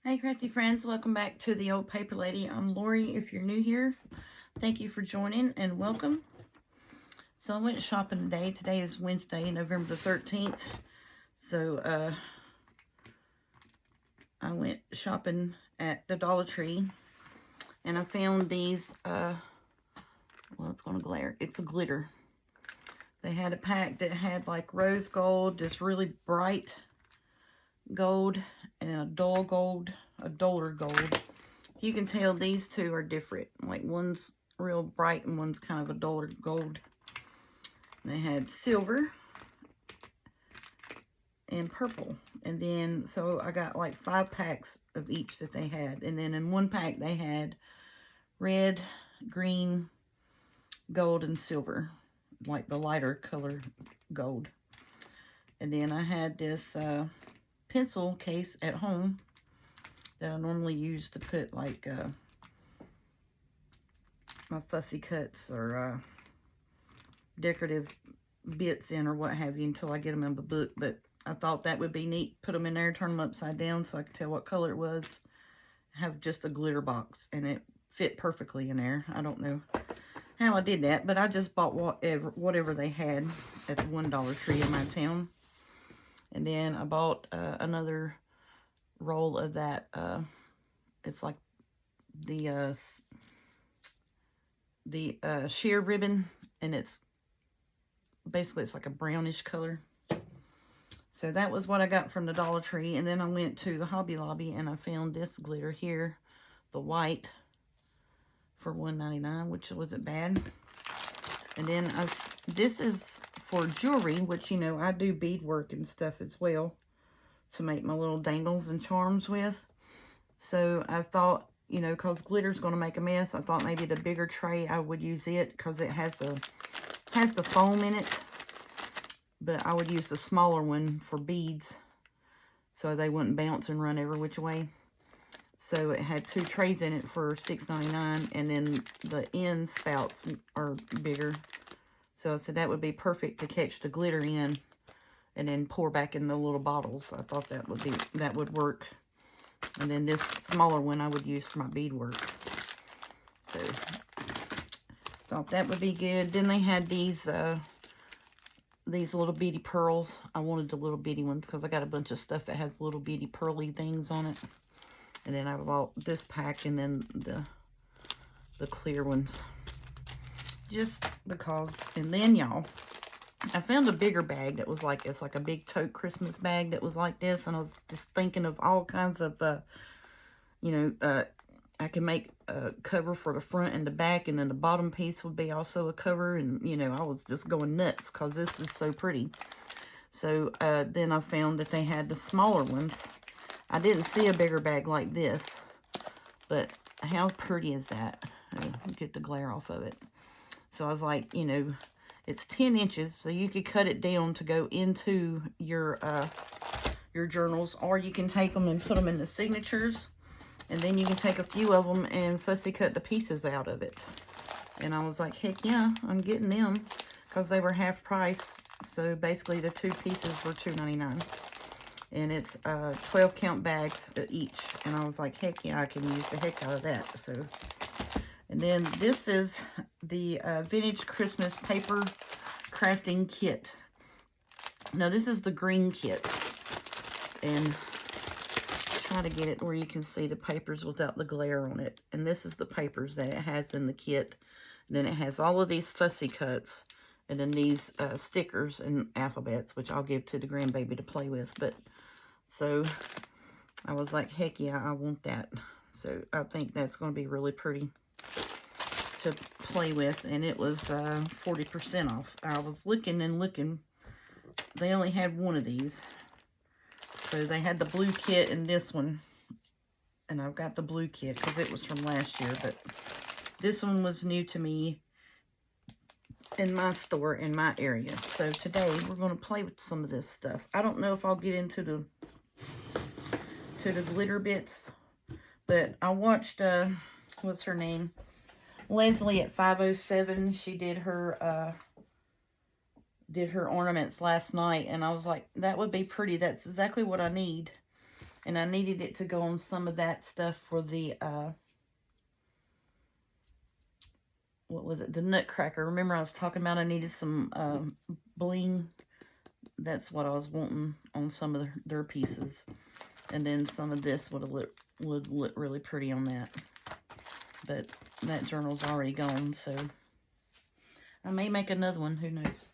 Hey crafty friends, welcome back to the Old Paper Lady. I'm Lori. If you're new here, thank you for joining and welcome. So I went shopping today. Today is Wednesday, November the 13th. So I went shopping at the Dollar Tree and I found these, well, it's going to glare. It's a glitter. They had a pack that had like rose gold, this really bright gold, and a dull gold, a duller gold. You can tell these two are different. Like one's real bright and one's kind of a duller gold. And they had silver and purple. And then, so I got like 5 packs of each that they had. And then in one pack they had red, green, gold, and silver. Like the lighter color gold. And then I had this pencil case at home that I normally use to put like my fussy cuts or decorative bits in or what have you until I get them in the book. But I thought that would be neat. Put them in there, turn them upside down so I could tell what color it was. Have just a glitter box, and it fit perfectly in there. I don't know how I did that, but I just bought whatever they had at the $1 Tree in my town. And then I bought another roll of that. It's like the sheer ribbon, and it's basically it's like a brownish color. So that was what I got from the Dollar Tree. And then I went to the Hobby Lobby and I found this glitter here, the white, for $1.99, which wasn't bad. And then this is for jewelry, which, you know, I do beadwork and stuff as well to make my little dangles and charms with. So I thought, you know, because glitter's going to make a mess, I thought maybe the bigger tray I would use it because it has the foam in it. But I would use the smaller one for beads so they wouldn't bounce and run every which way. So it had 2 trays in it for $6.99, and then the end spouts are bigger. So I said that would be perfect to catch the glitter in and then pour back in the little bottles. I thought that would work. And then this smaller one I would use for my beadwork. So thought that would be good. Then they had these little bitty pearls. I wanted the little bitty ones because I got a bunch of stuff that has little bitty pearly things on it. And then I bought this pack and then the clear ones. Just because. And then, y'all, I found a bigger bag that was like, it's like a big tote Christmas bag that was like this. And I was just thinking of all kinds of, you know, I can make a cover for the front and the back, and then the bottom piece would be also a cover. And, you know, I was just going nuts because this is so pretty. So then I found that they had the smaller ones. I didn't see a bigger bag like this, but how pretty is that? Get the glare off of it. So I was like, you know, it's 10 inches, so you could cut it down to go into your journals, or you can take them and put them in the signatures. And then you can take a few of them and fussy cut the pieces out of it. And I was like, heck yeah, I'm getting them. Because they were half price. So basically the 2 pieces were $2.99. And it's 12 count bags each. And I was like, heck yeah, I can use the heck out of that. So, and then this is the Vintage Christmas Paper Crafting Kit. Now this is the green kit. And try to get it where you can see the papers without the glare on it. And this is the papers that it has in the kit. And then it has all of these fussy cuts, and then these stickers and alphabets, which I'll give to the grandbaby to play with. But so I was like, heck yeah, I want that. So I think that's going to be really pretty to play with. And it was 40% off. I was looking and looking. They only had one of these. So they had the blue kit and this one. And I've got the blue kit because it was from last year. But this one was new to me in my store, in my area. So today we're going to play with some of this stuff. I don't know if I'll get into the glitter bits. But I watched, what's her name? Leslie at 507. She did her ornaments last night, and I was like, that would be pretty. That's exactly what I need. And I needed it to go on some of that stuff for the, what was it? The Nutcracker. Remember I was talking about I needed some bling? That's what I was wanting on some of their pieces. And then some of this would look really pretty on that. But that journal's already gone, so I may make another one. Who knows?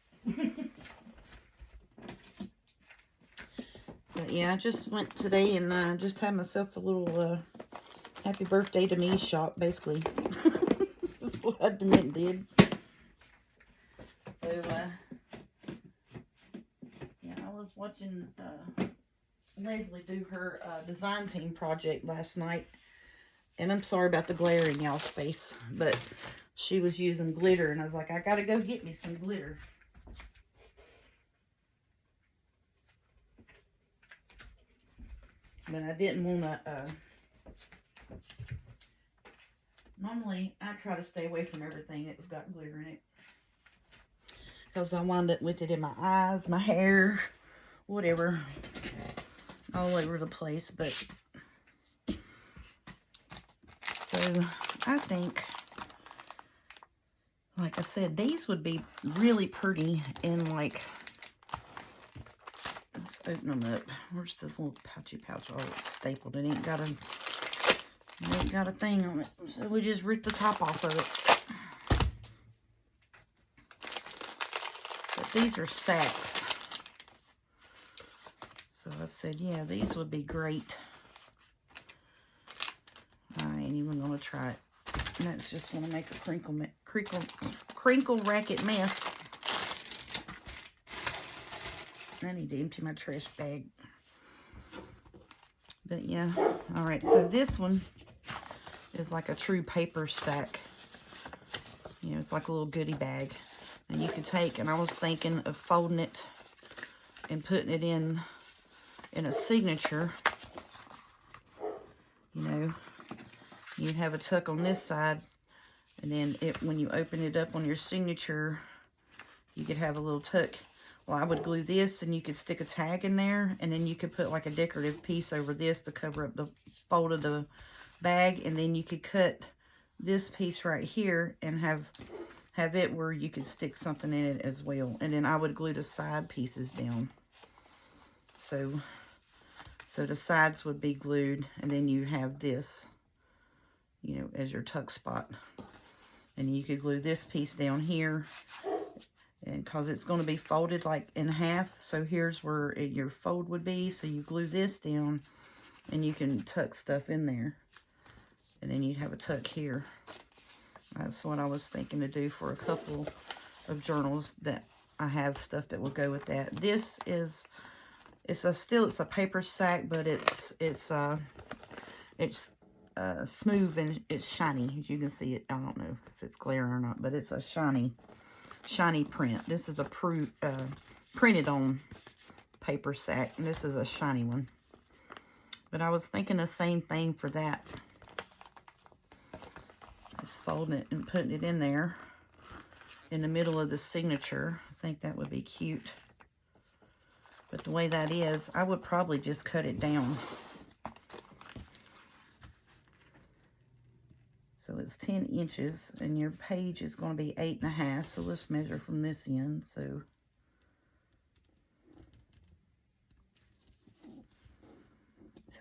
But yeah, I just went today and just had myself a little happy birthday to me shop, basically. That's what I did. So, yeah, I was watching Leslie do her design team project last night. And I'm sorry about the glare in y'all's face, but she was using glitter, and I was like, I gotta go get me some glitter. But I didn't want to, normally I try to stay away from everything that's got glitter in it. Because I wound up with it in my eyes, my hair, whatever, all over the place. But, so I think, like I said, these would be really pretty in like, let's open them up. Where's this little pouchy pouch? Oh, it's stapled. It ain't got a thing on it. So we just ripped the top off of it. But these are sacks. So I said, yeah, these would be great. I ain't even gonna try it. And that's just want to make a crinkle racket mess. I need to empty my trash bag. But yeah, all right. So this one is like a true paper sack. You know, it's like a little goodie bag. And you can take, and I was thinking of folding it and putting it in a signature. You know, you'd have a tuck on this side, and then when you open it up on your signature, you could have a little tuck. Well, I would glue this, and you could stick a tag in there, and then you could put like a decorative piece over this to cover up the fold of the bag, and then you could cut this piece right here and have it where you could stick something in it as well. And then I would glue the side pieces down. So the sides would be glued, and then you have this, you know, as your tuck spot. And you could glue this piece down here, and because it's going to be folded like in half, so here's where your fold would be. So you glue this down, and you can tuck stuff in there, and then you'd have a tuck here. That's what I was thinking to do for a couple of journals that I have stuff that will go with that. This is, it's a paper sack, but it's smooth and it's shiny. As you can see it, I don't know if it's glaring or not, but it's a shiny print. This is a printed on paper sack, and this is a shiny one. But I was thinking the same thing for that. Just folding it and putting it in there in the middle of the signature. I think that would be cute. But the way that is, I would probably just cut it down. So it's 10 inches, and your page is going to be 8.5. So let's measure from this end. So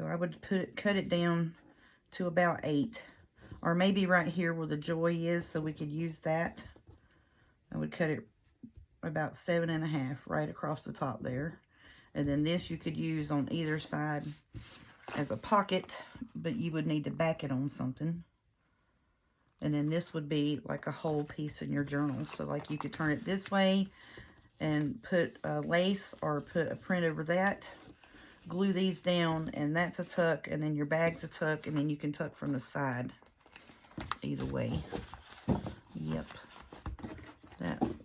I would cut it down to about 8. Or maybe right here where the joy is, so we could use that. I would cut it about 7.5 right across the top there. And then this you could use on either side as a pocket, but you would need to back it on something. And then this would be like a whole piece in your journal. So like you could turn it this way and put a lace or put a print over that. Glue these down, and that's a tuck, and then your bag's a tuck, and then you can tuck from the side. Either way. Yep. That's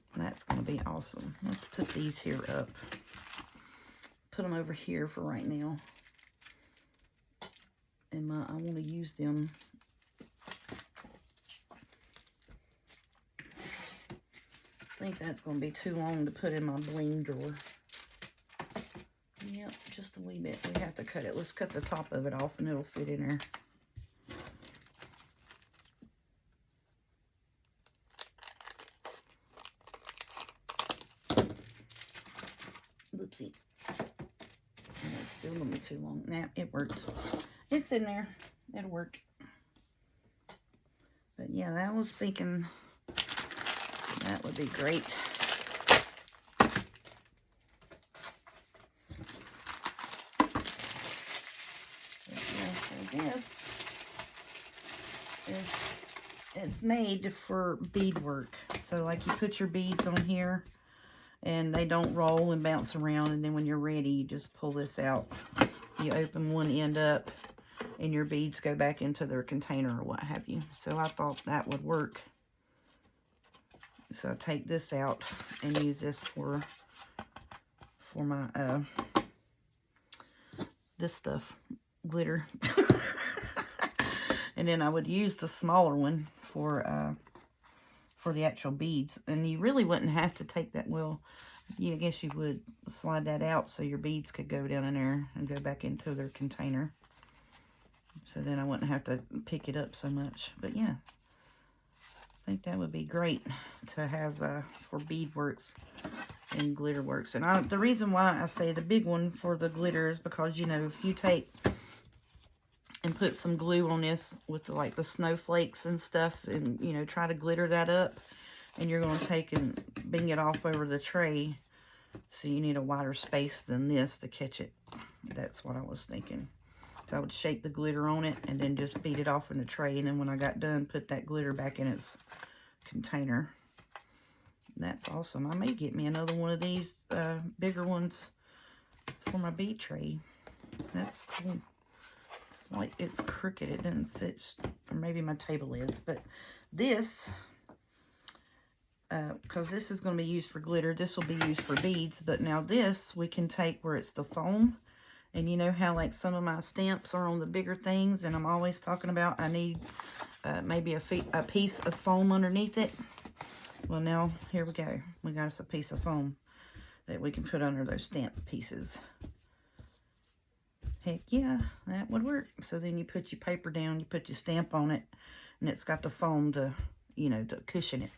going to be awesome. Let's put these here up. Put them over here for right now. And I want to use them. I think that's going to be too long to put in my bling drawer. Yep, just a wee bit. We have to cut it. Let's cut the top of it off and it'll fit in there. Oopsie. And it's still going to be too long. Now, it works. It's in there. It'll work. But yeah, I was thinking that would be great. This is, it's made for beadwork. So like you put your beads on here and they don't roll and bounce around, and then when you're ready you just pull this out. You open one end up and your beads go back into their container or what have you. So I thought that would work. So I take this out and use this for my this stuff, glitter. And then I would use the smaller one for the actual beads. And you really wouldn't have to take that, well, yeah, I guess you would slide that out so your beads could go down in there and go back into their container. So then I wouldn't have to pick it up so much. But yeah, I think that would be great to have for beadworks and glitterworks. And the reason why I say the big one for the glitter is because, you know, if you take and put some glue on this with like the snowflakes and stuff and, you know, try to glitter that up, and you're going to take and bing it off over the tray, so you need a wider space than this to catch it. That's what I was thinking. So I would shake the glitter on it and then just beat it off in the tray, and then when I got done, put that glitter back in its container. That's awesome. I may get me another one of these bigger ones for my bead tray. That's cool. It's like it's crooked. It doesn't sit, or maybe my table is, but this, because this is going to be used for glitter, this will be used for beads. But now this we can take where it's the foam, and you know how like some of my stamps are on the bigger things, and I'm always talking about I need maybe a piece of foam underneath it. Well, now here we go. We got us a piece of foam that we can put under those stamp pieces. Heck yeah, that would work. So then you put your paper down, you put your stamp on it, and it's got the foam to, you know, to cushion it.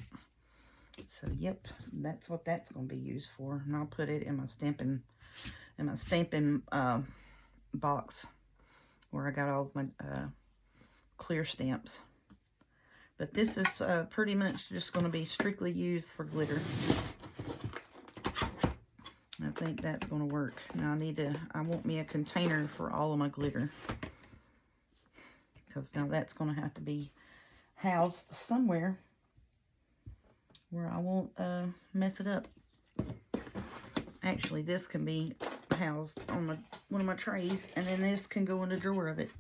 So yep, that's what that's going to be used for. And I'll put it in my stamping box where I got all of my clear stamps. But this is pretty much just going to be strictly used for glitter. I think that's going to work. Now I want me a container for all of my glitter, because now that's going to have to be housed somewhere where I won't mess it up. Actually, this can be housed on one of my trays, and then this can go in the drawer of it.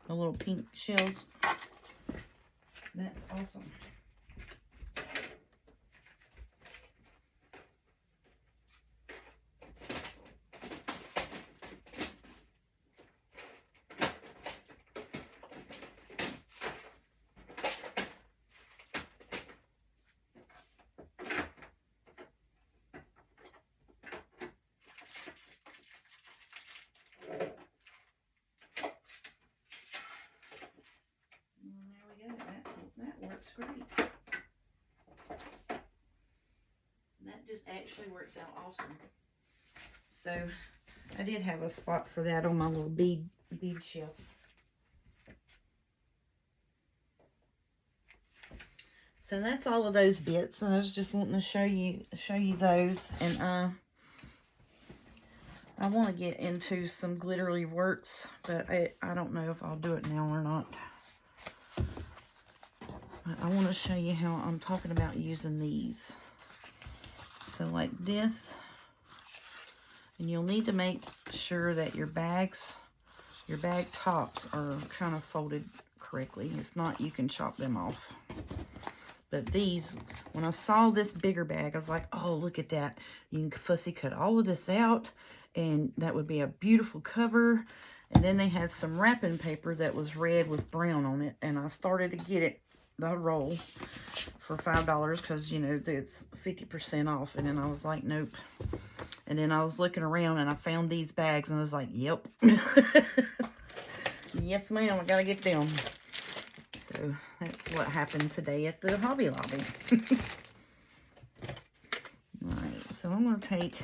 The little pink shells. That's awesome. That works great. That just actually works out awesome. So I did have a spot for that on my little bead shelf. So that's all of those bits. I was just wanting to show you those, and I want to get into some glittery works, but I don't know if I'll do it now or not. I want to show you how I'm talking about using these. So like this, and you'll need to make sure that your bag tops are kind of folded correctly. If not, you can chop them off. But these, when I saw this bigger bag, I was like, oh, look at that. You can fussy cut all of this out, and that would be a beautiful cover. And then they had some wrapping paper that was red with brown on it, and I started to get it the roll for $5 because, you know, it's 50% off. And then I was like, nope. And then I was looking around and I found these bags and I was like, yep. Yes, ma'am, I gotta get them. So that's what happened today at the Hobby Lobby. Alright, so I'm gonna take,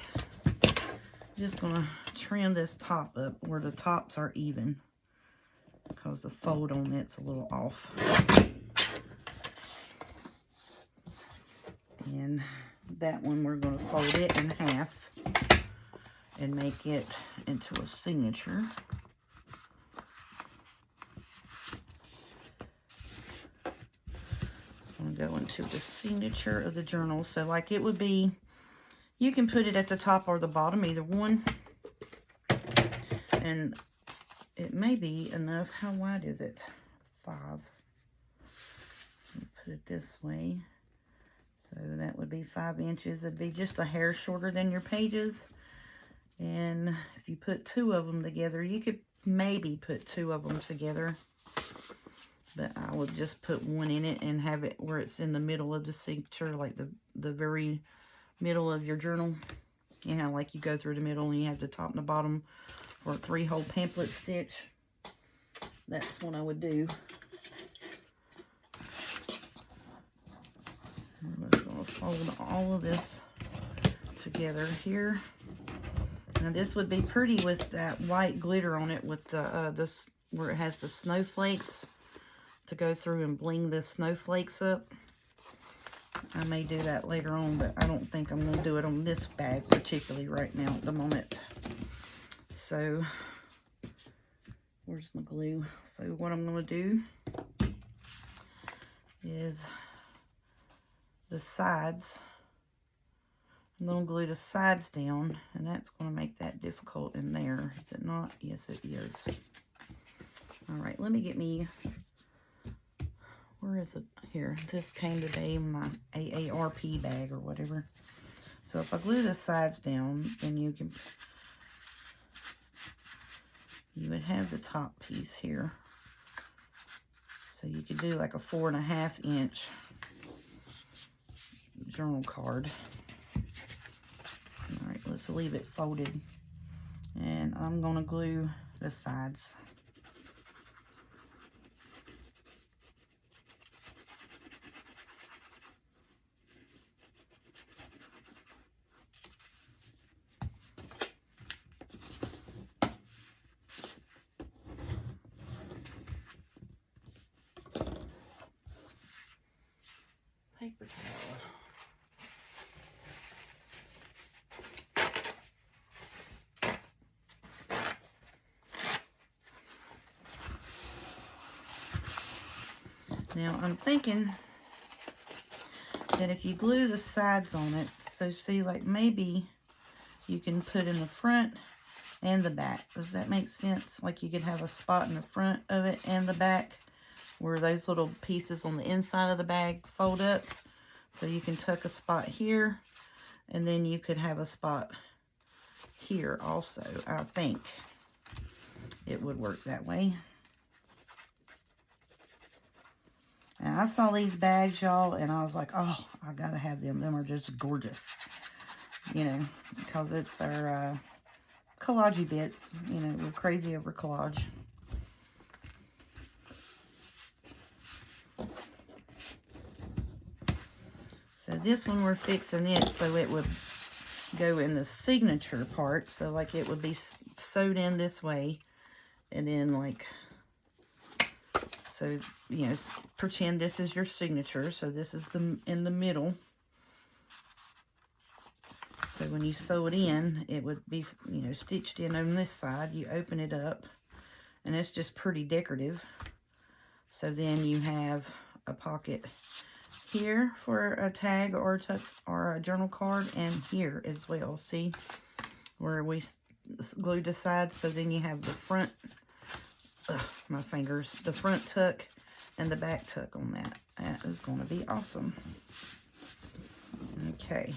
just gonna trim this top up where the tops are even, because the fold on it's a little off. And that one we're going to fold it in half and make it into a signature. It's going to go into the signature of the journal. So like it would be, you can put it at the top or the bottom, either one. And it may be enough. How wide is it? 5. Put it this way. So that would be 5 inches. It'd be just a hair shorter than your pages. And if you put 2 of them together, you could maybe put 2 of them together. But I would just put 1 in it and have it where it's in the middle of the signature, like the very middle of your journal. You know, like you go through the middle and you have the top and the bottom for a 3-hole pamphlet stitch. That's what I would do. I'm just going to fold all of this together here. Now this would be pretty with that white glitter on it, with the this where it has the snowflakes, to go through and bling the snowflakes up. I may do that later on, but I don't think I'm going to do it on this bag particularly right now at the moment. So where's my glue? So what I'm going to do is the sides. I'm going to glue the sides down, and that's going to make that difficult in there. Is it not? Yes, it is. All right, let me get me, where is it? Here, this came today in my AARP bag or whatever. So if I glue the sides down, then you would have the top piece here. So you could do like a 4.5 inch journal card. All right, let's leave it folded. And I'm going to glue the sides. Paper towel. Now I'm thinking that if you glue the sides on it, so see, like maybe you can put in the front and the back. Does that make sense? Like you could have a spot in the front of it and the back where those little pieces on the inside of the bag fold up. So you can tuck a spot here, and then you could have a spot here also. I think it would work that way. And I saw these bags, y'all, and I was like, oh, I gotta have them. Them are just gorgeous. You know, because it's our collage bits. You know, we're crazy over collage. So this one we're fixing it so it would go in the signature part. So like it would be sewed in this way, and then like, so, you know, pretend this is your signature. So this is in the middle. So when you sew it in, it would be, you know, stitched in on this side. You open it up, and it's just pretty decorative. So then you have a pocket here for a tag or a journal card, and here as well. See where we glued the sides. So then you have the front, my fingers, the front tuck and the back tuck on that. That is going to be awesome. Okay.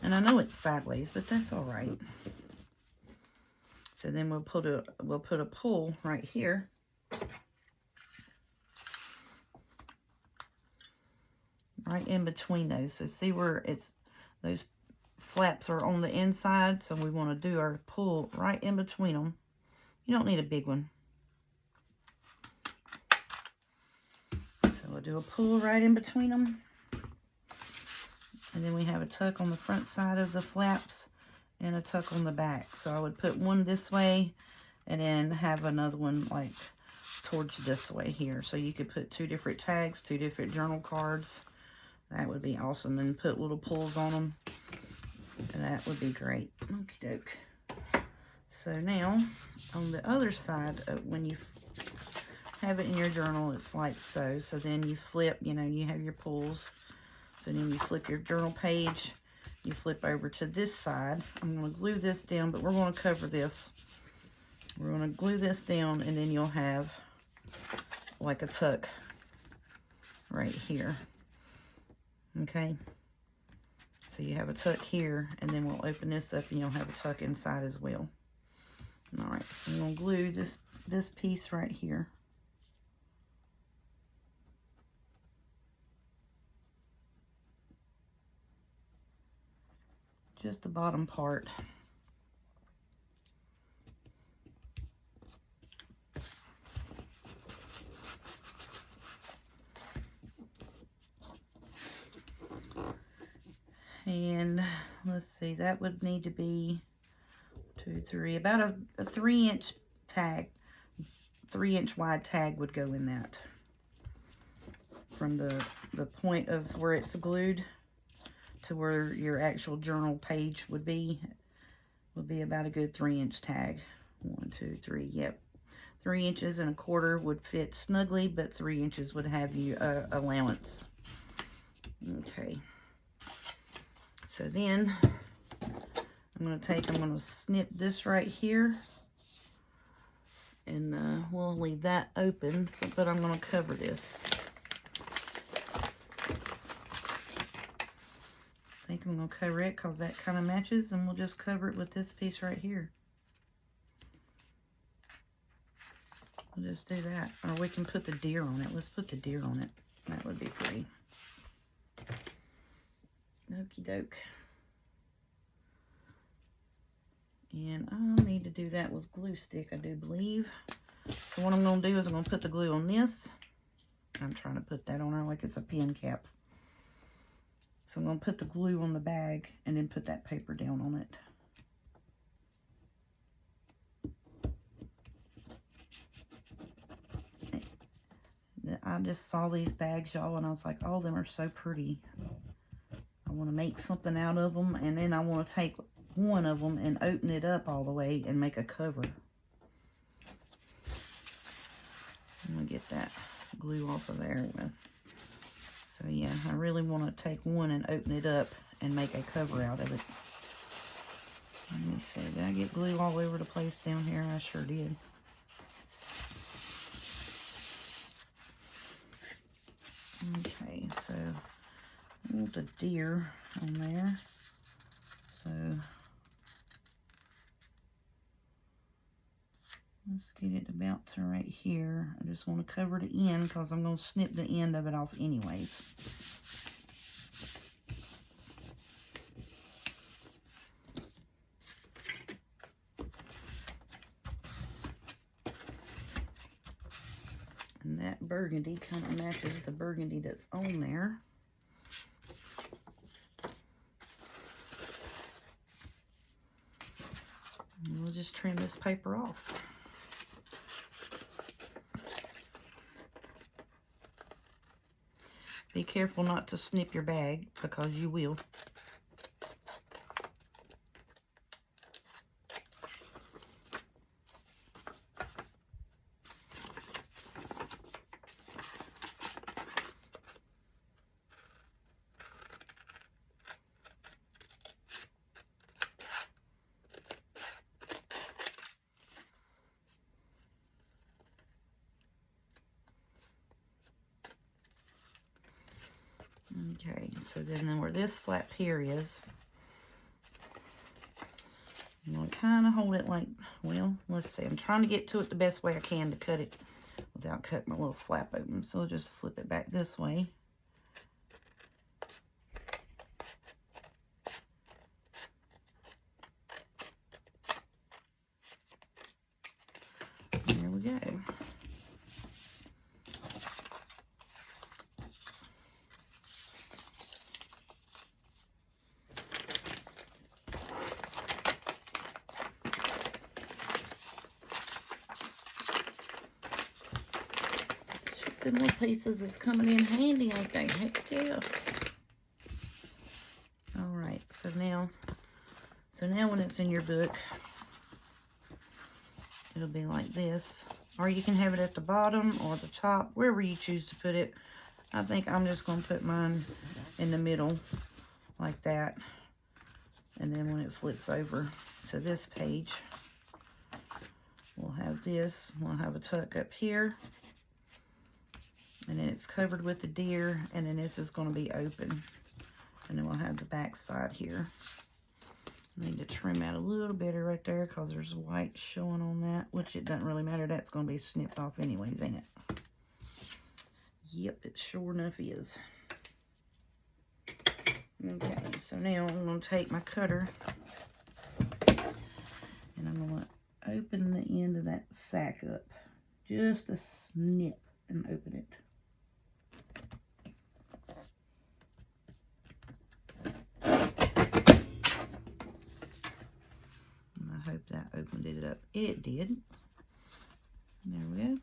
And I know it's sideways, but that's all right. So then we'll put a pull right here. right in between those. So see where it's, those flaps are on the inside, so we want to do our pull right in between them. You don't need a big one. So we'll do a pull right in between them. And then we have a tuck on the front side of the flaps and a tuck on the back. So I would put one this way and then have another one like towards this way here. So you could put 2 different tags, 2 different journal cards. That would be awesome. And put little pulls on them. And that would be great. Okie doke. So now on the other side, when you have it in your journal, it's like so. So then you flip, you know, you have your pulls. So then you flip your journal page, you flip over to this side. I'm going to glue this down, but we're going to cover this. We're going to glue this down, and then you'll have like a tuck right here. Okay? So you have a tuck here, and then we'll open this up, and you'll have a tuck inside as well. Alright, so I'm going to glue this piece right here. Just the bottom part. And let's see, that would need to be 2, 3, about a 3-inch tag. 3-inch wide tag would go in that. From the point of where it's glued to where your actual journal page would be about a good 3-inch tag. 1, 2, 3, yep. 3 inches and a quarter would fit snugly, but 3 inches would have you allowance. Okay. So then I'm going to snip this right here, and we'll leave that open, but I'm going to cover this. I think I'm going to cover it because that kind of matches, and we'll just cover it with this piece right here. We'll just do that. Or we can put the deer on it. Let's put the deer on it. That would be pretty. Okie doke. And I'll need to do that with glue stick, I do believe. So what I'm going to do is I'm going to put the glue on this. I'm trying to put that on there like it's a pen cap. So I'm going to put the glue on the bag and then put that paper down on it. I just saw these bags, y'all, and I was like, all of them are so pretty. I want to make something out of them, and then I want to take one of them and open it up all the way and make a cover. I'm going to get that glue off of there. So yeah, I really want to take one and open it up and make a cover out of it. Let me see, did I get glue all over the place down here? I sure did. Okay, so I want the deer on there. So let's get it about to right here. I just want to cover the end because I'm going to snip the end of it off anyways. And that burgundy kind of matches the burgundy that's on there. And we'll just trim this paper off. Be careful not to snip your bag because you will. Okay, so then where this flap here is, I'm going to kind of hold it like, well, let's see. I'm trying to get to it the best way I can to cut it without cutting my little flap open. So I'll just flip it back this way. Good more pieces is coming in handy, ain't they? Heck yeah. Alright, so now when it's in your book, it'll be like this. Or you can have it at the bottom or the top, wherever you choose to put it. I think I'm just going to put mine in the middle, like that. And then when it flips over to this page, we'll have this. We'll have a tuck up here. And then it's covered with the deer, and then this is going to be open. And then we'll have the back side here. I need to trim out a little bit right there because there's white showing on that, which it doesn't really matter. That's going to be snipped off anyways, ain't it? Yep, it sure enough is. Okay, so now I'm going to take my cutter and I'm going to open the end of that sack up. Just a snip and open it. I hope that opened it up. It did. There we go.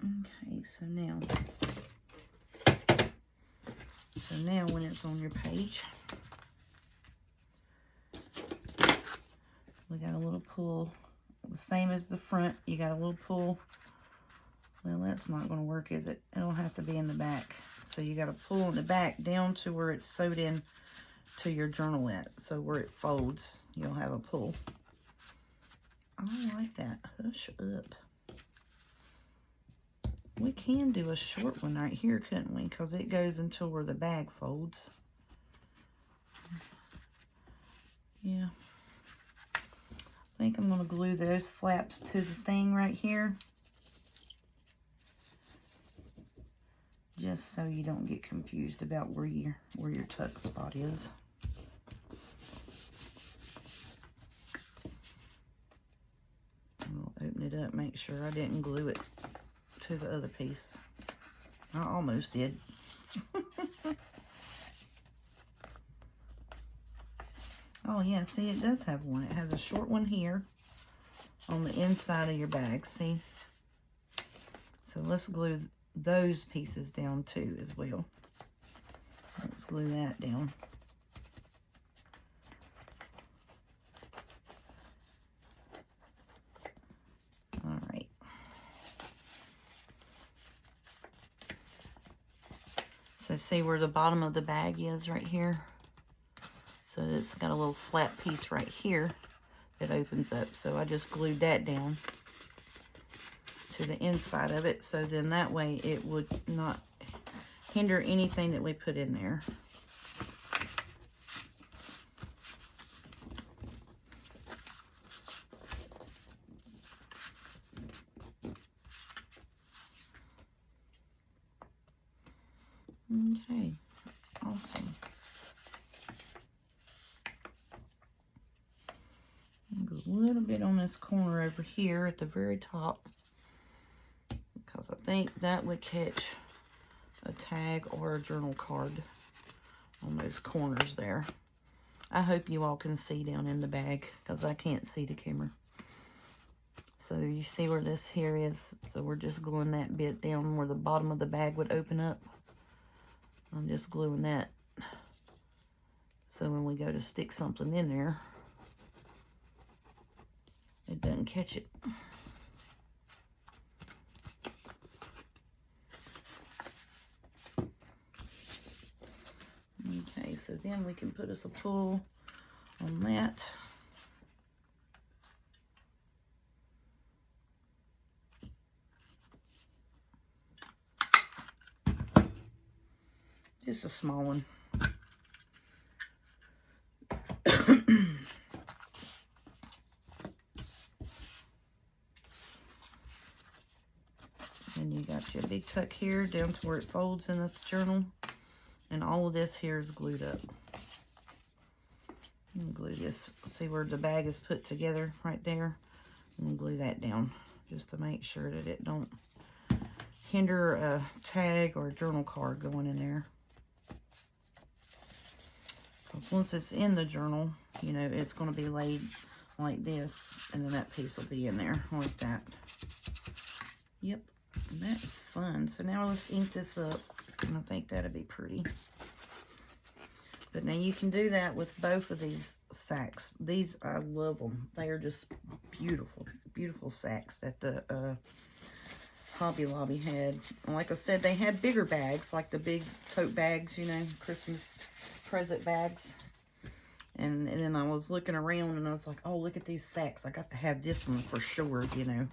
Okay, so now when it's on your page, we got a little pull, the same as the front. You got a little pull. Well, that's not going to work, is it? It'll have to be in the back. So you got to pull in the back down to where it's sewed in to your journal at. So where it folds, you'll have a pull. I like that. Hush up. We can do a short one right here, couldn't we? Because it goes until where the bag folds. Yeah. I think I'm going to glue those flaps to the thing right here. Just so you don't get confused about where your tuck spot is. I'll open it up, make sure I didn't glue it to the other piece. I almost did. Oh yeah, see, it does have one. It has a short one here on the inside of your bag, see? So let's glue those pieces down too as well. Let's glue that down. All right. So see where the bottom of the bag is right here? So it's got a little flat piece right here that opens up. So I just glued that down to the inside of it. So then that way it would not hinder anything that we put in there. Okay, awesome. Go a little bit on this corner over here at the very top, because I think that would catch a tag or a journal card on those corners there. I hope you all can see down in the bag, because I can't see the camera. So you see where this here is? So we're just gluing that bit down where the bottom of the bag would open up. I'm just gluing that so when we go to stick something in there, it doesn't catch it. Okay, so then we can put us a pull on that. Just a small one. And you got your big tuck here down to where it folds in the journal. And all of this here is glued up. And glue this. See where the bag is put together right there? And glue that down just to make sure that it don't hinder a tag or a journal card going in there. Because once it's in the journal, you know, it's going to be laid like this, and then that piece will be in there like that. Yep, that's fun. So now let's ink this up, and I think that'll be pretty. But now you can do that with both of these sacks. These, I love them. They are just beautiful, beautiful sacks that the Hobby Lobby had. And like I said, they had bigger bags, like the big tote bags, you know, Christmas present bags. And then I was looking around and I was like, oh, look at these sacks. I got to have this one for sure, you know.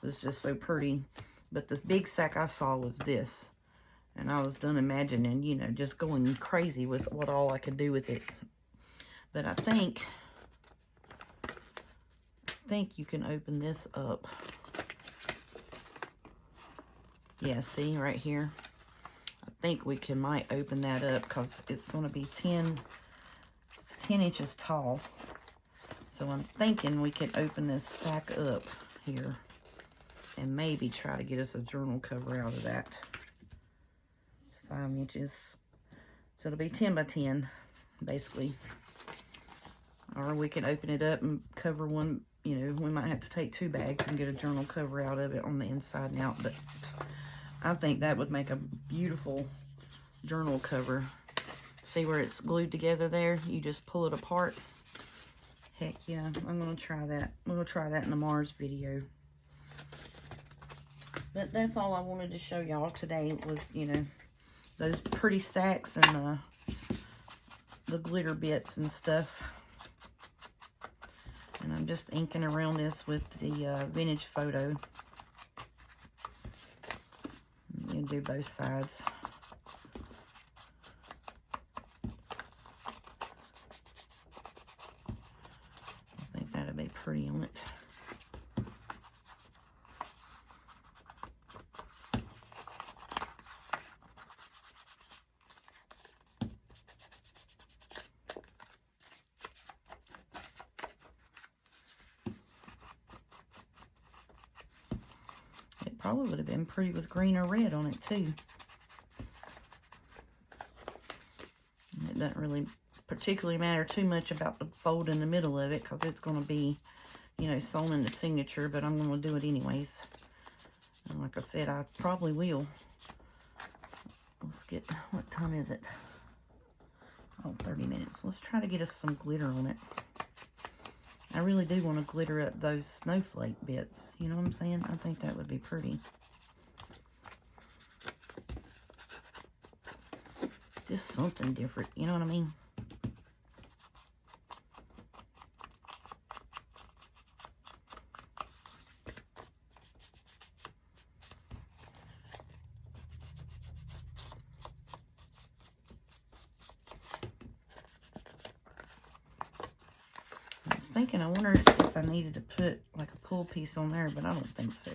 It's just so pretty. But this big sack I saw was this. And I was done imagining, you know, just going crazy with what all I could do with it. But I think you can open this up. Yeah, see right here? I think we might open that up because it's going to be 10 inches tall. So I'm thinking we could open this sack up here and maybe try to get us a journal cover out of that. It's 5 inches. So it'll be 10 by 10, basically. Or we can open it up and cover one, you know, we might have to take 2 bags and get a journal cover out of it on the inside and out. But I think that would make a beautiful journal cover. See where it's glued together there? You just pull it apart. Heck yeah, I'm going to try that. I'm going to try that in the Mars video. But that's all I wanted to show y'all today was, you know, those pretty sacks and the glitter bits and stuff. And I'm just inking around this with the vintage photo. You can do both sides. I think that'll be pretty on it. It probably would have been pretty with green or red on it too. It doesn't really particularly matter too much about the fold in the middle of it because it's going to be, you know, sewn in the signature, but I'm going to do it anyways. And like I said, I probably will. Let's get, what time is it? Oh, 30 minutes. Let's try to get us some glitter on it. I really do want to glitter up those snowflake bits. You know what I'm saying? I think that would be pretty. Just something different. You know what I mean? I was thinking, I wonder if I needed to put like a pull piece on there, but I don't think so.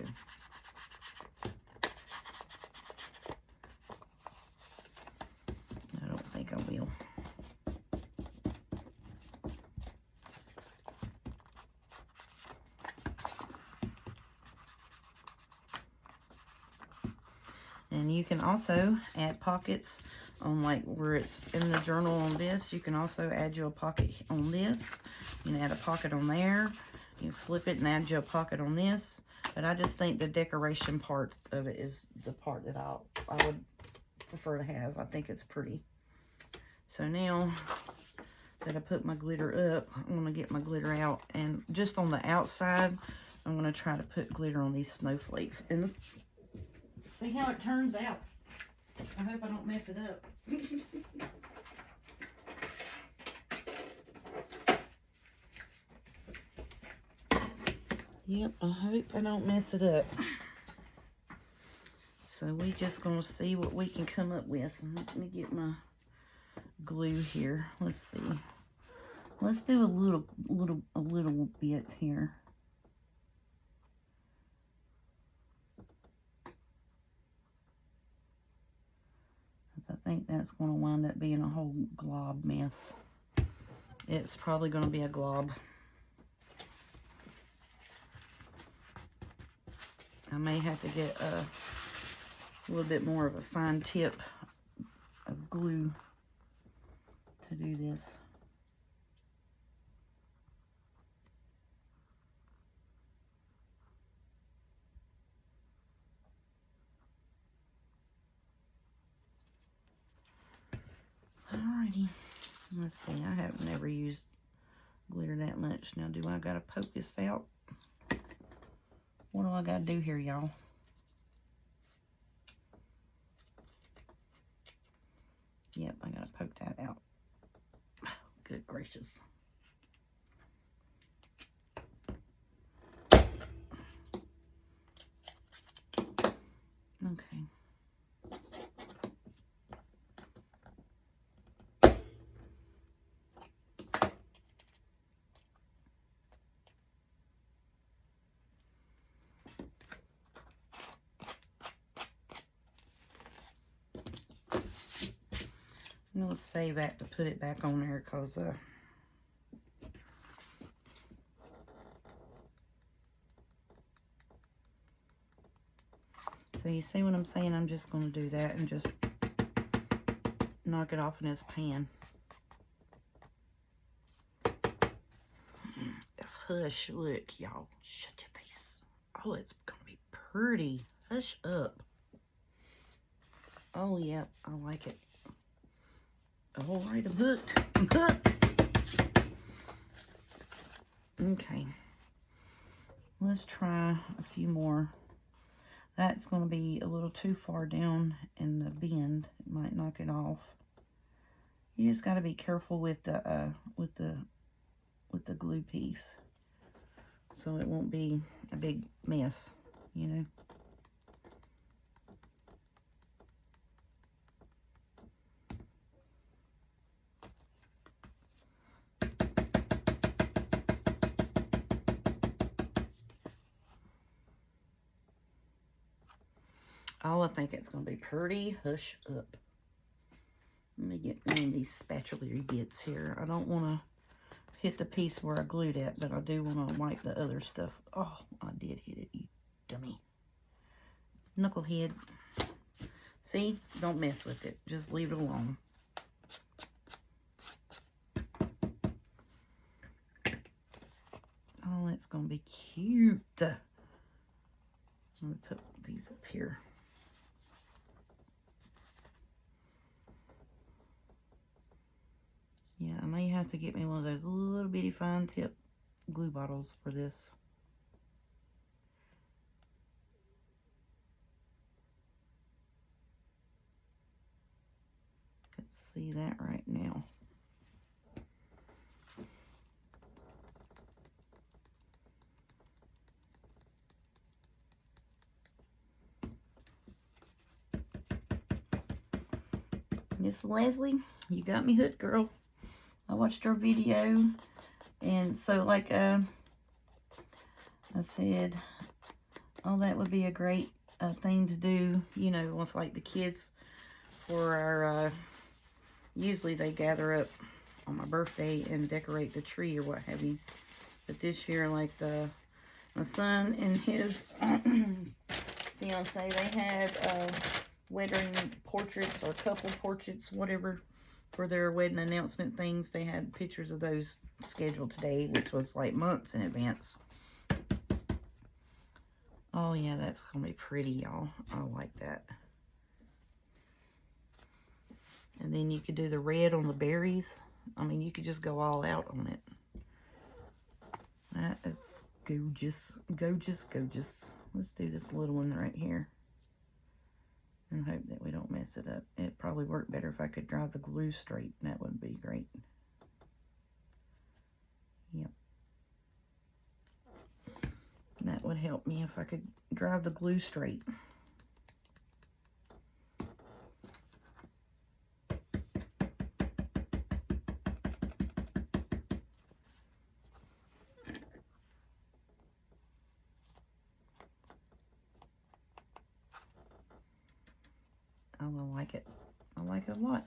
I don't think I will. And you can also add pockets on like where it's in the journal on this. You can also add you a pocket on this. You can add a pocket on there. You flip it and add you a pocket on this. But I just think the decoration part of it is the part that I would prefer to have. I think it's pretty. So now that I put my glitter up, I'm going to get my glitter out. And just on the outside, I'm going to try to put glitter on these snowflakes. And see how it turns out. I hope I don't mess it up. Yep, I hope I don't mess it up. So we just gonna see what we can come up with. Let me get my glue here. Let's see. Let's do a little bit here. I think that's going to wind up being a whole glob mess. It's probably going to be a glob. I may have to get a little bit more of a fine tip of glue to do this. Alrighty. Let's see. I have never used glitter that much. Now, do I gotta poke this out? What do I gotta do here, y'all? Yep, I gotta poke that out. Good gracious. Okay. I'm going to save that to put it back on there because so you see what I'm saying? I'm just going to do that and just knock it off in this pan. Hush, look, y'all. Shut your face. Oh, it's going to be pretty. Hush up. Oh, yeah, I like it. All right, I'm hooked. I'm hooked. Okay. Let's try a few more. That's going to be a little too far down in the bend. It might knock it off. You just got to be careful with the glue piece, so it won't be a big mess, you know. Oh, I think it's going to be pretty. Hush up. Let me get one of these spatula bits here. I don't want to hit the piece where I glued it, but I do want to wipe the other stuff. Oh, I did hit it, you dummy. Knucklehead. See? Don't mess with it. Just leave it alone. Oh, it's going to be cute. Let me put these up here. Yeah, I may have to get me one of those little bitty fine tip glue bottles for this. Let's see that right now. Miss Leslie, you got me hooked, girl. I watched her video, and so like I said, oh, that would be a great thing to do, you know, with like the kids for our, usually they gather up on my birthday and decorate the tree or what have you. But this year, like my son and his fiance, they had wedding portraits or couple portraits, whatever, for their wedding announcement things. They had pictures of those scheduled today, which was like months in advance. Oh yeah, that's gonna be pretty, y'all. I like that. And then you could do the red on the berries. I mean, you could just go all out on it. That is gorgeous, gorgeous, gorgeous. Let's do this little one right here and hope that we don't mess it up. It'd probably work better if I could drive the glue straight. That would be great. Yep. That would help me if I could drive the glue straight. I will like it. I like it a lot.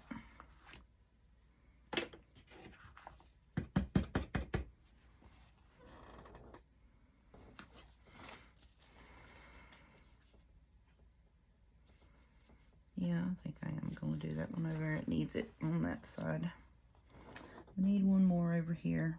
Yeah, I think I am going to do that one over. It needs it on that side. I need one more over here.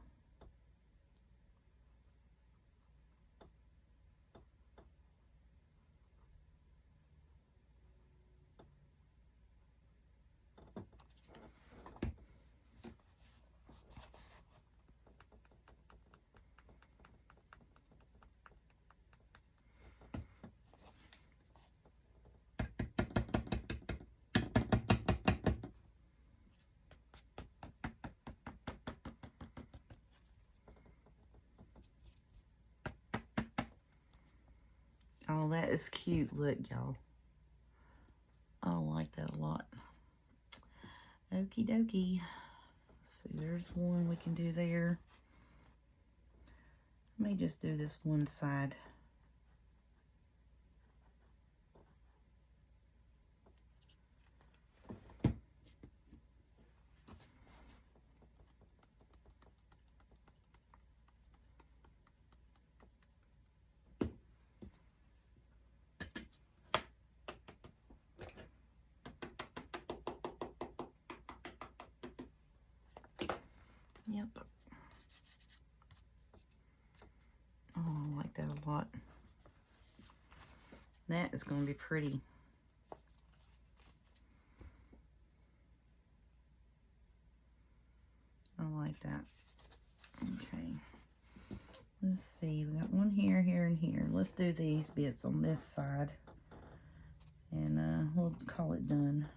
Oh, that is cute. Look, y'all. I like that a lot. Okie dokie. So there's one we can do there. Let me just do this one side. Yep. Oh, I like that a lot. That is going to be pretty. I like that. Okay. Let's see. We got one here, here, and here. Let's do these bits on this side. And we'll call it done.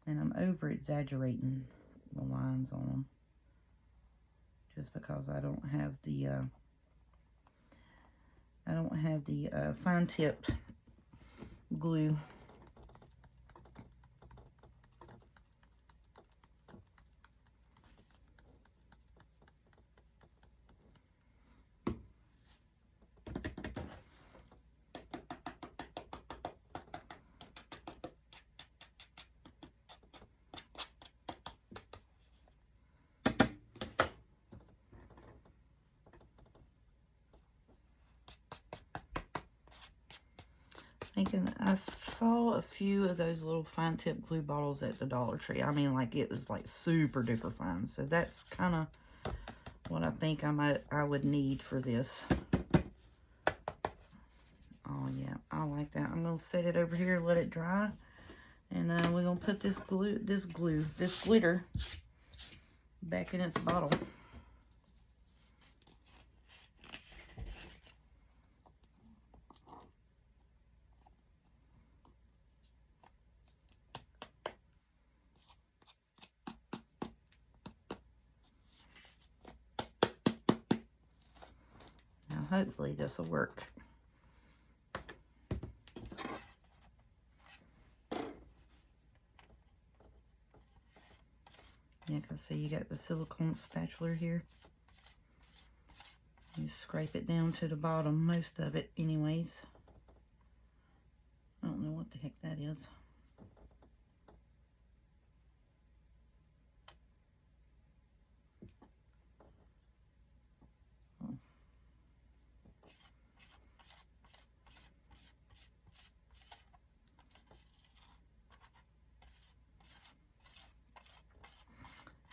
And I'm over exaggerating the lines on them. Just because I don't have the fine tip glue. Thinking I saw a few of those little fine tip glue bottles at the Dollar Tree. I mean, like, it was like super duper fine. So that's kind of what I think I would need for this. Oh yeah, I like that. I'm gonna set it over here, let it dry, and we're gonna put this glitter back in its bottle. Now hopefully this will work. Yeah, because see, you got the silicone spatula here. You scrape it down to the bottom, most of it anyways. I don't know what the heck that is. Oh.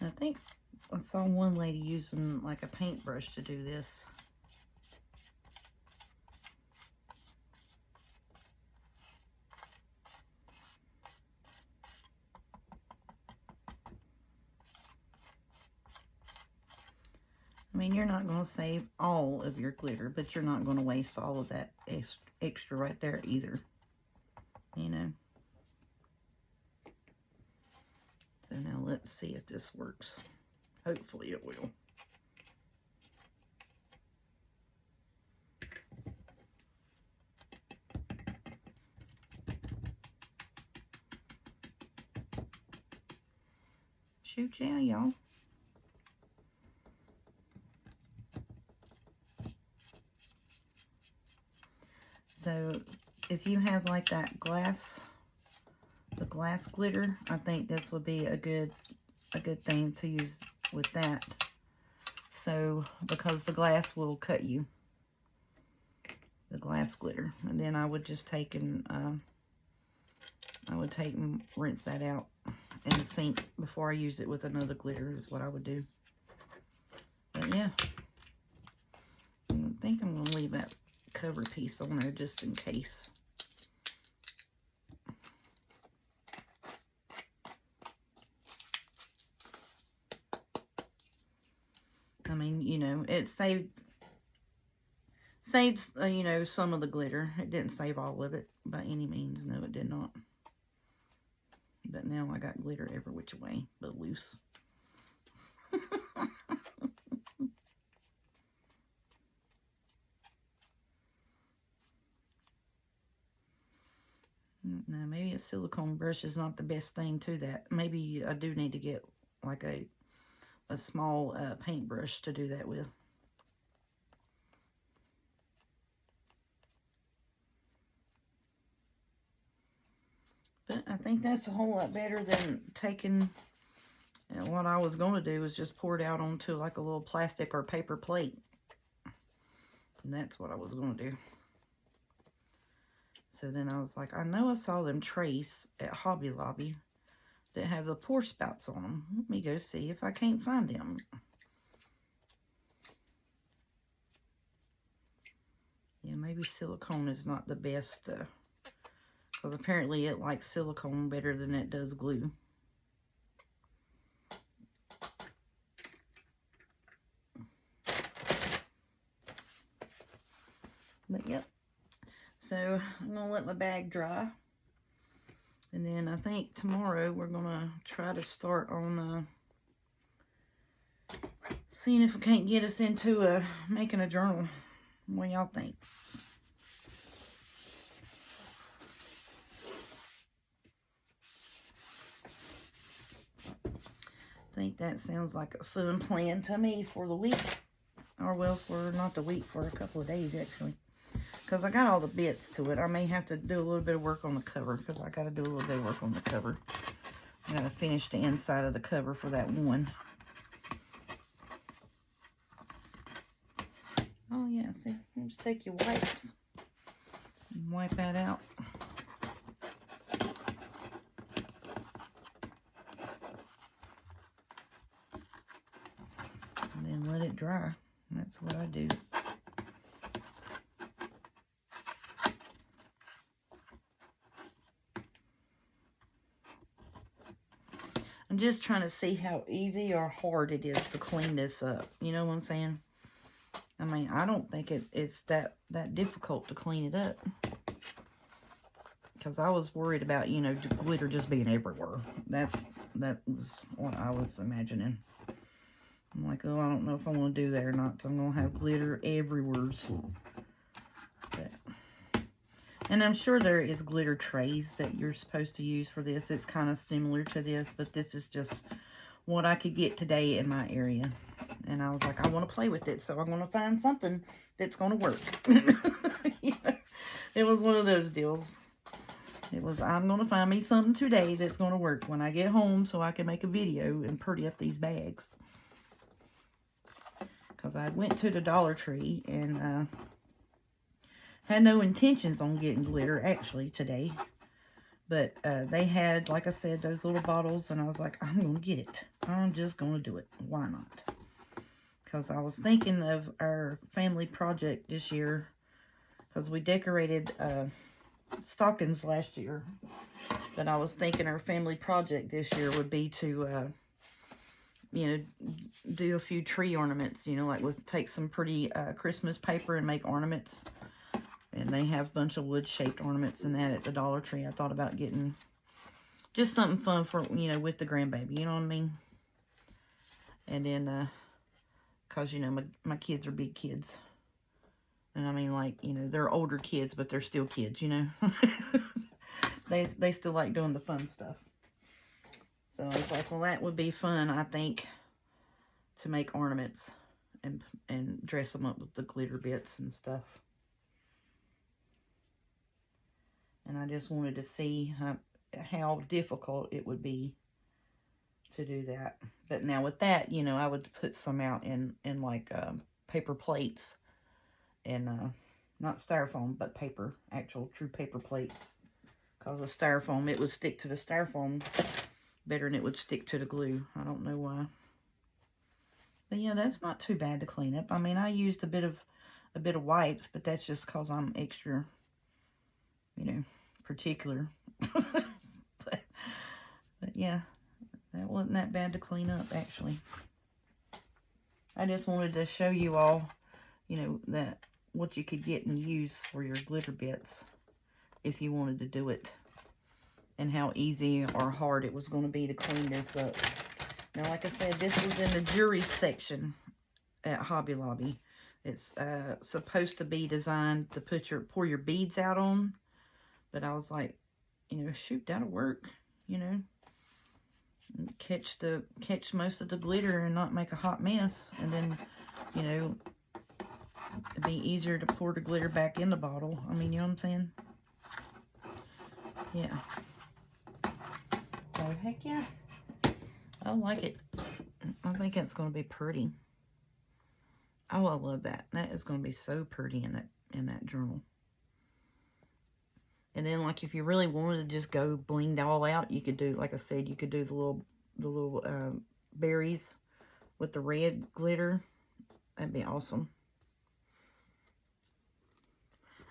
I think I saw one lady using like a paintbrush to do this. I mean, you're not going to save all of your glitter, but you're not going to waste all of that extra right there either. You know? So now let's see if this works. Hopefully it will. Shoot, yeah, y'all. So if you have like that glass, the glass glitter, I think this would be a good thing to use with that. So because the glass will cut you, the glass glitter, and then I would just take and rinse that out in the sink before I use it with another glitter is what I would do. But yeah, I think I'm gonna leave that cover piece on there just in case. I mean, you know, it saved you know, some of the glitter. It didn't save all of it by any means. No, it did not. But now I got glitter every which way, but loose. Now, maybe a silicone brush is not the best thing to that. Maybe I do need to get like a small paintbrush to do that with. But I think that's a whole lot better than taking, what I was going to do was just pour it out onto like a little plastic or paper plate. And that's what I was going to do. So then I was like, I know I saw them trace at Hobby Lobby that have the pour spouts on them. Let me go see if I can't find them. Yeah, maybe silicone is not the best, because apparently it likes silicone better than it does glue. But yep, so I'm gonna let my bag dry, and then I think tomorrow we're gonna try to start on seeing if we can't get us into making a journal. What do y'all think? I think that sounds like a fun plan to me for the week. Or well, for not the week, for a couple of days actually. Because I got all the bits to it. I may have to do a little bit of work on the cover, because I got to do a little bit of work on the cover. I got to finish the inside of the cover for that one. Oh yeah, see, just take your wipes and wipe that out. And then let it dry. That's what I do. I'm just trying to see how easy or hard it is to clean this up. You know what I'm saying? I mean, I don't think it's that difficult to clean it up. Because I was worried about, you know, glitter just being everywhere. That was what I was imagining. I'm like, oh, I don't know if I want to do that or not. So I'm going to have glitter everywhere. And I'm sure there is glitter trays that you're supposed to use for this. It's kind of similar to this, but this is just what I could get today in my area. And I was like, I want to play with it, so I'm going to find something that's going to work. You know, it was one of those deals. It was, I'm going to find me something today that's going to work when I get home so I can make a video and pretty up these bags. Because I went to the Dollar Tree and had no intentions on getting glitter actually today. But they had, like I said, those little bottles, and I was like, I'm going to get it. I'm just going to do it. Why not? Because I was thinking of our family project this year, because we decorated stockings last year. But I was thinking our family project this year would be to, you know, do a few tree ornaments. You know, like we'll take some pretty Christmas paper and make ornaments. And they have a bunch of wood-shaped ornaments and that at the Dollar Tree. I thought about getting just something fun for, you know, with the grandbaby. You know what I mean? And then, because, you know, my kids are big kids. And I mean, like, you know, they're older kids, but they're still kids, you know? They still like doing the fun stuff. So I was like, well, that would be fun, I think, to make ornaments and dress them up with the glitter bits and stuff. And I just wanted to see how difficult it would be to do that. But now with that, you know, I would put some out in like paper plates and not styrofoam, but paper, actual true paper plates. Because the styrofoam, it would stick to the styrofoam better than it would stick to the glue. I don't know why. But yeah, that's not too bad to clean up. I mean, I used a bit of wipes, but that's just because I'm extra, you know, particular. but yeah, that wasn't that bad to clean up, actually. I just wanted to show you all, you know, that what you could get and use for your glitter bits if you wanted to do it and how easy or hard it was going to be to clean this up. Now, like I said, this was in the jewelry section at Hobby Lobby. It's supposed to be designed to pour your beads out on, but I was like, you know, shoot, that'll work, you know. Catch most of the glitter and not make a hot mess, and then, you know, it'd be easier to pour the glitter back in the bottle. I mean, you know what I'm saying? Yeah. So heck yeah, I like it. I think it's going to be pretty. Oh, I love that. That is going to be so pretty in that journal. And then, like, if you really wanted to just go blinged all out, you could do, like I said, you could do the little berries with the red glitter. That'd be awesome.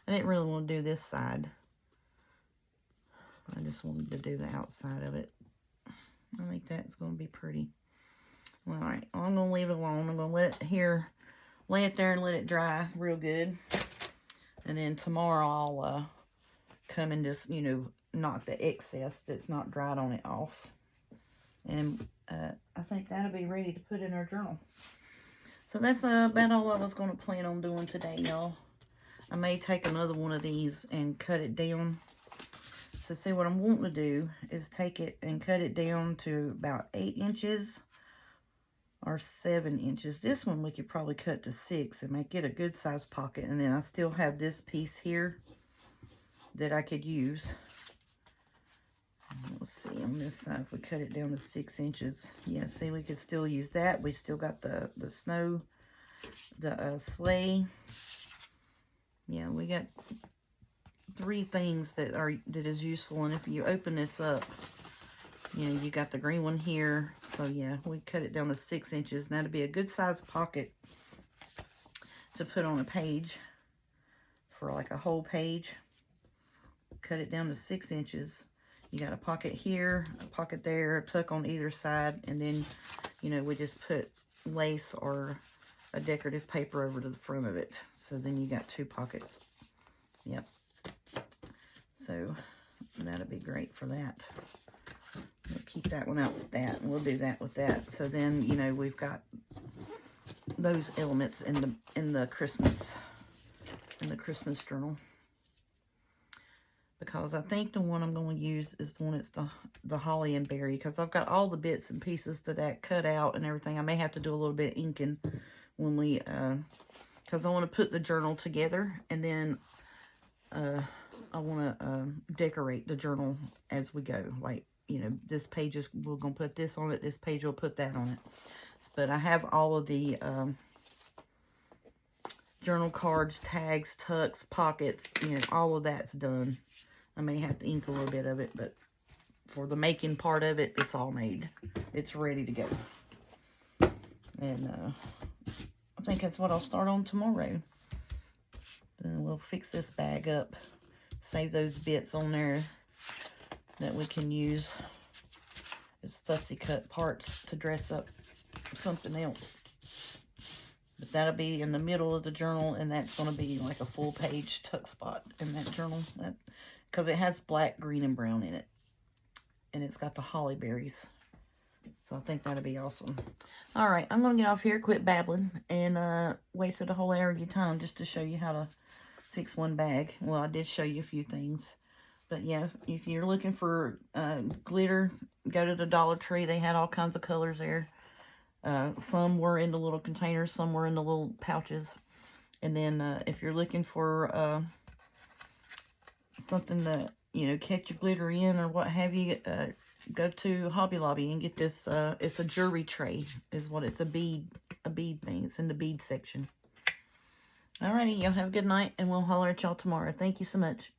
I didn't really want to do this side. I just wanted to do the outside of it. I think that's going to be pretty. All right, I'm going to leave it alone. I'm going to lay it there and let it dry real good. And then tomorrow I'll come and just, you know, knock the excess that's not dried on it off. And I think that'll be ready to put in our journal. So that's about all I was going to plan on doing today, y'all. I may take another one of these and cut it down. So see, what I'm wanting to do is take it and cut it down to about 8 inches or 7 inches. This one we could probably cut to 6 and make it a good size pocket. And then I still have this piece here that I could use. Let's see, on this side, if we cut it down to 6 inches. Yeah, see, we could still use that. We still got the snow, the sleigh. Yeah, we got 3 things that is useful. And if you open this up, you know, you got the green one here. So yeah, we cut it down to 6 inches. And that'd be a good size pocket to put on a page for like a whole page. Cut it down to 6 inches. You got a pocket here, a pocket there, a tuck on either side, and then, you know, we just put lace or a decorative paper over to the front of it. So then you got 2 pockets. Yep. So that'll be great for that. We'll keep that one out with that, and we'll do that with that. So then, you know, we've got those elements in the Christmas journal. Because I think the one I'm going to use is the one that's the holly and berry. Because I've got all the bits and pieces to that cut out and everything. I may have to do a little bit of inking when we, because I want to put the journal together. And then I want to decorate the journal as we go. Like, you know, this page is, we're going to put this on it. This page will put that on it. But I have all of the journal cards, tags, tucks, pockets, you know, all of that's done. I may have to ink a little bit of it, but for the making part of it, it's all made. It's ready to go. And I think that's what I'll start on tomorrow. Then we'll fix this bag up. Save those bits on there that we can use as fussy cut parts to dress up something else. But that'll be in the middle of the journal, and that's going to be like a full page tuck spot in that journal. Because it has black, green, and brown in it. And it's got the holly berries. So I think that'll be awesome. Alright, I'm going to get off here, quit babbling, and wasted a whole hour of your time just to show you how to fix one bag. Well, I did show you a few things. But yeah, if you're looking for glitter, go to the Dollar Tree. They had all kinds of colors there. Some were in the little containers, some were in the little pouches. And then if you're looking for something to, you know, catch your glitter in or what have you, go to Hobby Lobby and get this. It's a jewelry tray is what it's, a bead thing. It's in the bead section. Alrighty, y'all have a good night, and we'll holler at y'all tomorrow. Thank you so much.